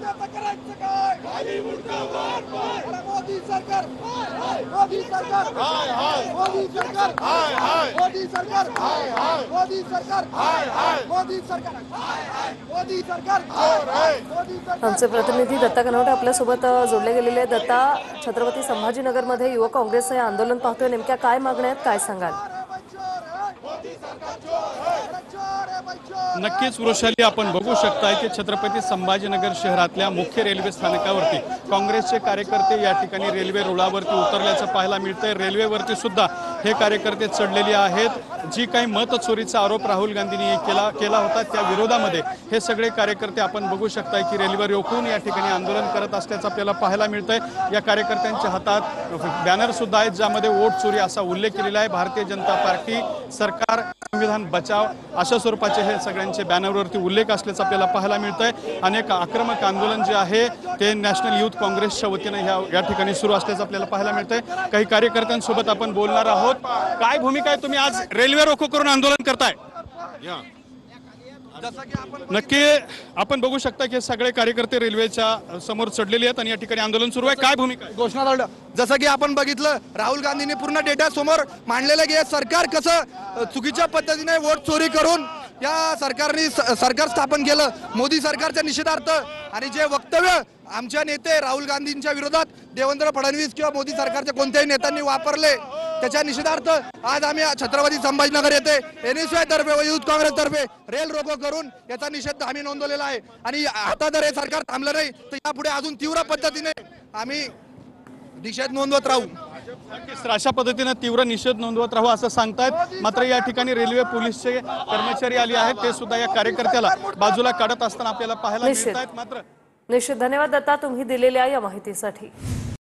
मोदी सरकार मोदी सरकार मोदी सरकार मोदी सरकार मोदी सरकार मोदी सरकार मोदी सरकार आमचे प्रतिनिधी दत्ता कनवटे आपल्यासोबत जोडले गेलेले आहेत। दत्ता, छत्रपती संभाजीनगरमध्ये युवक काँग्रेसचे आंदोलन पाहतोय, नेमक्या काय मागण्या आहेत, काय सांगाल? नक्कीच वृषाली, आपण बघू शकताय की छत्रपती संभाजीनगर शहरातल्या मुख्य रेल्वे स्थानकावरती काँग्रेसचे कार्यकर्ते या ठिकाणी रेल्वे रुळावरती उतरल्याचं पाहायला मिळतंय। रेल्वेवरती सुद्धा हे कार्यकर्ते चढलेले आहेत। जी काही मत चोरीचा आरोप राहुल गांधींनी केला होता त्या विरोधामध्ये हे सगळे कार्यकर्ते आपण बघू शकताय की रेल्वे रोखून या ठिकाणी आंदोलन करत असल्याचं आपल्याला पाहायला मिळतंय। या कार्यकर्त्यांच्या हातात बॅनर सुद्धा आहेत ज्यामध्ये वोट चोरी असा उल्लेख केलेला आहे। भारतीय जनता पार्टी सरकार संविधान बचाव अशा स्वरूपाचे हे सगळ्यांचे बॅनरवरती उल्लेख असल्याचं आपल्याला पाहायला मिळतंय। अनेक आक्रमक आंदोलन जे आहे ते नॅशनल युथ काँग्रेसच्या वतीने या ठिकाणी सुरू असल्याचं आपल्याला पाहायला मिळतंय। काही कार्यकर्त्यांसोबत आपण बोलणार आहोत। काय भूमिका आहे, तुम्ही आज रेल्वे रोको करून आंदोलन करताय? नक्की आपण बघू शकता की सगळे कार्यकर्ते रेल्वेच्या समोर चढलेले आहेत आणि या ठिकाणी आंदोलन सुरू आहे। काय भूमिका आहे? घोषणा जसं की आपण बघितलं, राहुल गांधींनी पूर्ण डेटा समोर मांडलेलं की सरकार कसं चुकीच्या पद्धतीने वोट चोरी करून या सरकारने सरकार स्थापन केलं। मोदी सरकारच्या निषेधार्थ आणि जे वक्तव्य आमच्या नेते राहुल गांधींच्या विरोधात देवेंद्र फडणवीस किंवा मोदी सरकारच्या कोणत्याही नेत्यांनी वापरले त्याच्या निषेधार्थ आज आम्ही छत्रपती संभाजीनगर येथे एनएसवाय तर्फे व युथ काँग्रेस तर्फे रेल रोको करून याचा निषेध आम्ही नोंदवलेला आहे। आणि आता जर हे सरकार थांबलं नाही तर यापुढे अजून तीव्र पद्धतीने आम्ही निषेध नोंदवत राहू। अशा पद्धतीने तीव्र निषेध नोंदवत राहू असं सांगतायत। मात्र या ठिकाणी रेल्वे पोलीसचे कर्मचारी आले आहेत, ते सुद्धा या कार्यकर्त्याला बाजूला काढत असताना आपल्याला पाहायला मिळत आहेत। मात्र निश्चित धन्यवाद दत्ता, तुम्ही दिलेल्या या माहितीसाठी।